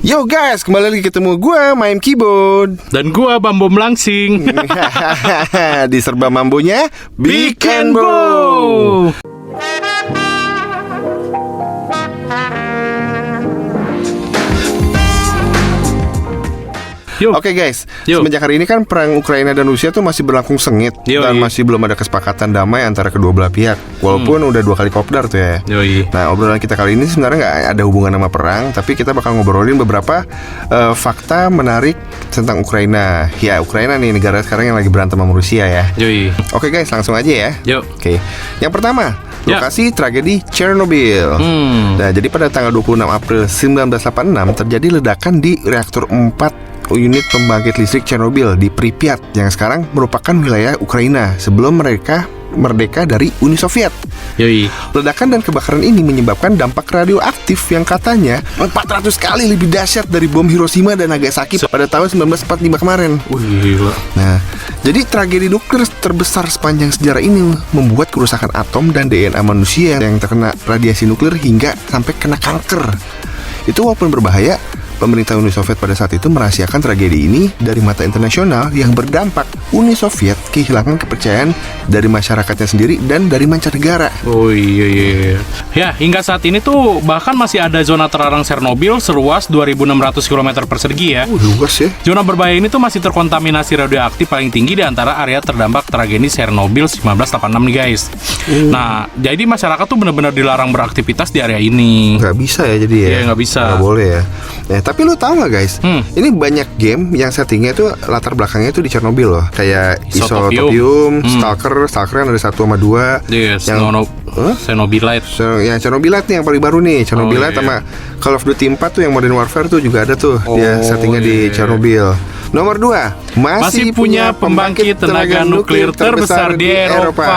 Yo guys, kembali lagi ketemu gue, Maim Keyboard. Dan gua Bambo Melangsing. Di serba mambonya Big and Bo. Oke guys, semenjak hari ini kan perang Ukraina dan Rusia tuh masih berlangsung sengit. Dan masih belum ada kesepakatan damai antara kedua belah pihak. Walaupun udah 2 kali kopdar tuh ya. Nah, obrolan kita kali ini sebenarnya nggak ada hubungan sama perang, tapi kita bakal ngobrolin beberapa fakta menarik tentang Ukraina. Ya, Ukraina nih negara sekarang yang lagi berantem sama Rusia ya. Oke guys, langsung aja ya. Oke. Yang pertama, lokasi tragedi Chernobyl. Nah, jadi pada tanggal 26 April 1986 terjadi ledakan di reaktor 4 unit pembangkit listrik Chernobyl di Pripyat yang sekarang merupakan wilayah Ukraina sebelum mereka merdeka dari Uni Soviet. Ledakan dan kebakaran ini menyebabkan dampak radioaktif yang katanya 400 kali lebih dahsyat dari bom Hiroshima dan Nagasaki pada tahun 1945 kemarin. Nah, jadi tragedi nuklir terbesar sepanjang sejarah ini membuat kerusakan atom dan DNA manusia yang terkena radiasi nuklir hingga sampai kena kanker. Itu walaupun berbahaya, pemerintah Uni Soviet pada saat itu merahasiakan tragedi ini dari mata internasional yang berdampak Uni Soviet kehilangan kepercayaan dari masyarakatnya sendiri dan dari mancanegara. Ya, hingga saat ini tuh bahkan masih ada zona terlarang Chernobyl seluas 2.600 km persegi ya. Luas ya. Zona berbahaya ini tuh masih terkontaminasi radioaktif paling tinggi di antara area terdampak tragedi Chernobyl 1986 nih guys. Nah, jadi masyarakat tuh benar-benar dilarang beraktivitas di area ini. Nggak bisa ya jadi ya? Iya, nggak bisa. Nggak boleh ya. Tapi lu tahu nggak guys? Ini banyak game yang settingnya tuh latar belakangnya tuh di Chernobyl loh. Kayak Isotopium, Stalker yang ada 1 sama 2. Yang Chernobylite. Yang Chernobylite nih yang paling baru nih. Chernobylite sama Call of Duty 4 tuh yang Modern Warfare tuh juga ada tuh. Dia settingnya di Chernobyl. Nomor 2, masih punya pembangkit tenaga nuklir terbesar di Eropa.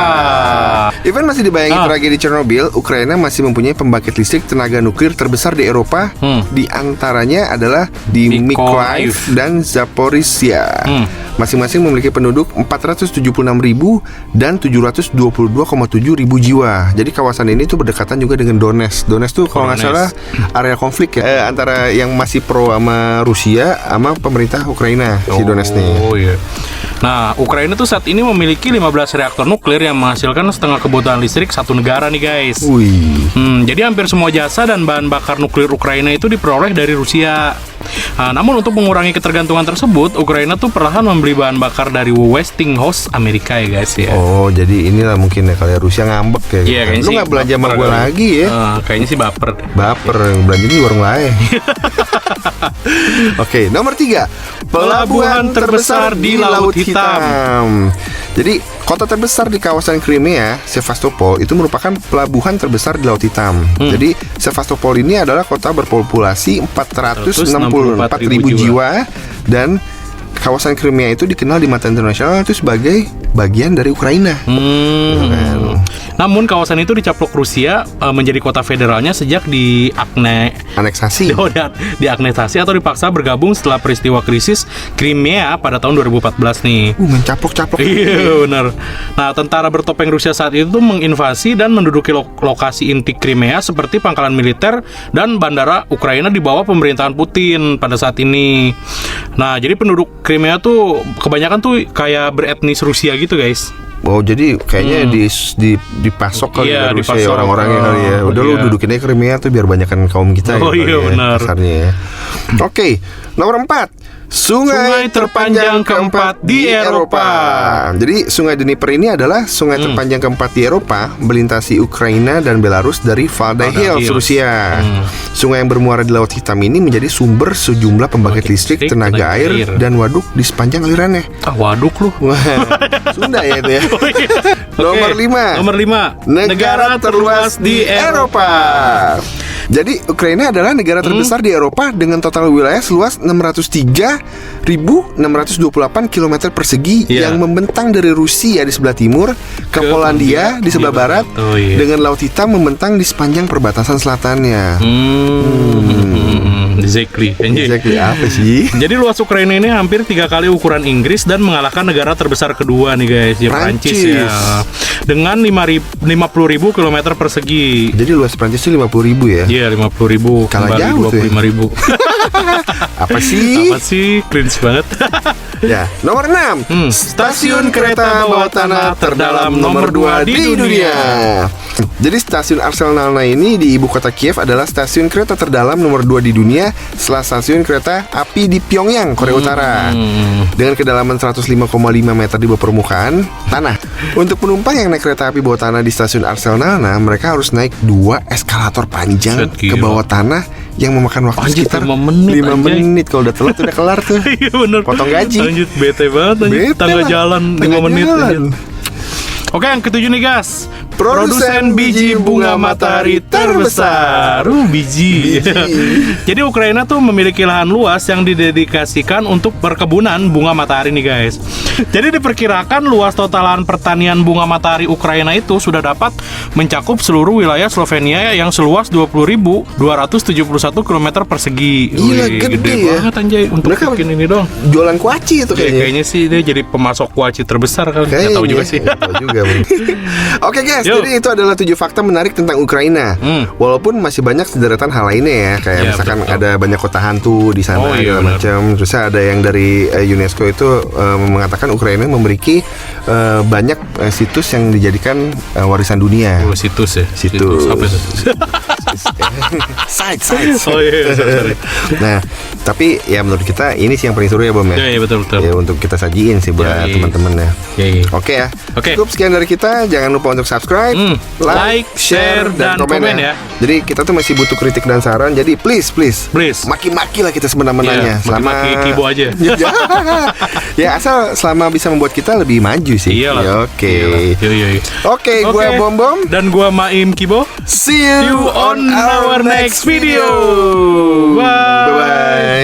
Even masih dibayangi tragedi Chernobyl, Ukraina masih mempunyai pembangkit listrik tenaga nuklir terbesar di Eropa. Di antaranya adalah di Mykolaiv dan Zaporizhia. Masing-masing memiliki penduduk 476.000 dan 722,7 ribu jiwa. Jadi kawasan ini tuh berdekatan juga dengan Donetsk. Donetsk tuh kalau nggak salah area konflik ya antara yang masih pro sama Rusia sama pemerintah Ukraina. Si Donetsk nih. Nah, Ukraina tuh saat ini memiliki 15 reaktor nuklir yang menghasilkan setengah kebutuhan listrik satu negara nih guys. Jadi hampir semua jasa dan bahan bakar nuklir Ukraina itu diperoleh dari Rusia. Namun untuk mengurangi ketergantungan tersebut, Ukraina tuh perlahan membeli bahan bakar dari Westinghouse Amerika ya guys ya. Jadi inilah mungkin ya kali Rusia ngambek ya. Lu nggak belanja sama gue lagi ya? Kayaknya sih baper. Belanja di warung lain. Oke, nomor 3, pelabuhan terbesar di Laut Hitam. Jadi kota terbesar di kawasan Crimea, Sevastopol, itu merupakan pelabuhan terbesar di Laut Hitam. Jadi Sevastopol ini adalah kota berpopulasi 464.000 jiwa dan kawasan Crimea itu dikenal di mata internasional itu sebagai bagian dari Ukraina. Namun kawasan itu dicaplok Rusia menjadi kota federalnya sejak aneksasi atau dipaksa bergabung setelah peristiwa krisis Crimea pada tahun 2014 nih. Mencaplok-caplok. Iya benar. Nah, tentara bertopeng Rusia saat itu menginvasi dan menduduki lokasi inti Crimea seperti pangkalan militer dan bandara Ukraina di bawah pemerintahan Putin pada saat ini. Nah, jadi penduduk Crimea tuh kebanyakan tuh kayak beretnis Rusia gitu guys. Jadi kayaknya dipasok kali ya Rusia ya, orang-orangnya kali ya. Udah lu dudukin aja Crimea tuh biar banyakan kaum kita benar. Kasarnya ya. Oke, nomor 4, sungai terpanjang keempat di Eropa. Jadi sungai Dnieper ini adalah sungai terpanjang keempat di Eropa, melintasi Ukraina dan Belarus dari Valdai Hills, Rusia. Sungai yang bermuara di Laut Hitam ini menjadi sumber sejumlah pembangkit listrik, tenaga air dan waduk di sepanjang alirannya. Waduk lu. Sunda ya itu ya. Nomor 5, negara terluas di Eropa. Jadi Ukraina adalah negara terbesar di Eropa dengan total wilayah seluas 603.628 km persegi yang membentang dari Rusia di sebelah timur ke Polandia di sebelah barat dengan Laut Hitam membentang di sepanjang perbatasan selatannya. Exactly apa sih? Jadi luas Ukraina ini hampir 3 kali ukuran Inggris dan mengalahkan negara terbesar kedua nih guys, Prancis ya. Dengan 50.000 km persegi. Jadi luas Prancis itu 50.000 ya? Iya, 50.000 kalah jauh 25.000. Apa sih? Apa sih? Cringe banget. Ya, nomor 6. Stasiun kereta bawah tanah terdalam nomor 2 di dunia. Jadi stasiun Arsenalna ini di ibu kota Kiev adalah stasiun kereta terdalam nomor 2 di dunia setelah stasiun kereta api di Pyongyang, Korea Utara. Dengan kedalaman 105,5 meter di bawah permukaan tanah. Untuk penumpang yang naik kereta api bawah tanah di stasiun Arsenalna, mereka harus naik 2 eskalator panjang ke bawah tanah yang memakan waktu sekitar 5 menit. Kalau udah telat udah kelar tuh. Iya bener. Potong gaji. Lanjut, bete banget anjir. Tangga jalan 5 menit. Oke, yang ketujuh nih guys, produsen biji bunga matahari terbesar. Biji. Jadi Ukraina tuh memiliki lahan luas yang didedikasikan untuk perkebunan bunga matahari nih guys. Jadi diperkirakan luas total lahan pertanian bunga matahari Ukraina itu sudah dapat mencakup seluruh wilayah Slovenia yang seluas 20.271 km persegi. Gila, gede ya. Banget anjay untuk mereka bikin ini dong. Jualan kuaci itu kayaknya. Kayaknya sih dia jadi pemasok kuaci terbesar kan. Nggak tahu juga sih. Tahu juga. Oke guys, jadi itu adalah 7 fakta menarik tentang Ukraina. Walaupun masih banyak sederetan hal lainnya ya, kayak misalkan ada banyak kota hantu di sana segala macam. Terus ada yang dari UNESCO itu mengatakan Ukraina memiliki banyak situs yang dijadikan warisan dunia. Oh, situs ya. Situs apa itu? Sites. Oh iya, sorry. Nah, tapi ya menurut kita ini sih yang paling seru ya Bom ya. Iya betul. Ya untuk kita sajiin sih buat teman-teman ya. Oke ya. Cukup sekian dari kita. Jangan lupa untuk subscribe, like, share, dan komen ya. Jadi kita tuh masih butuh kritik dan saran. Jadi please maki-maki lah kita sebenarnya. Maki-maki Kibo aja. Ya asal selama bisa membuat kita lebih maju sih. Iyalah. Oke, gue Bom dan gue Maim Kibo. See you on our next video. Bye.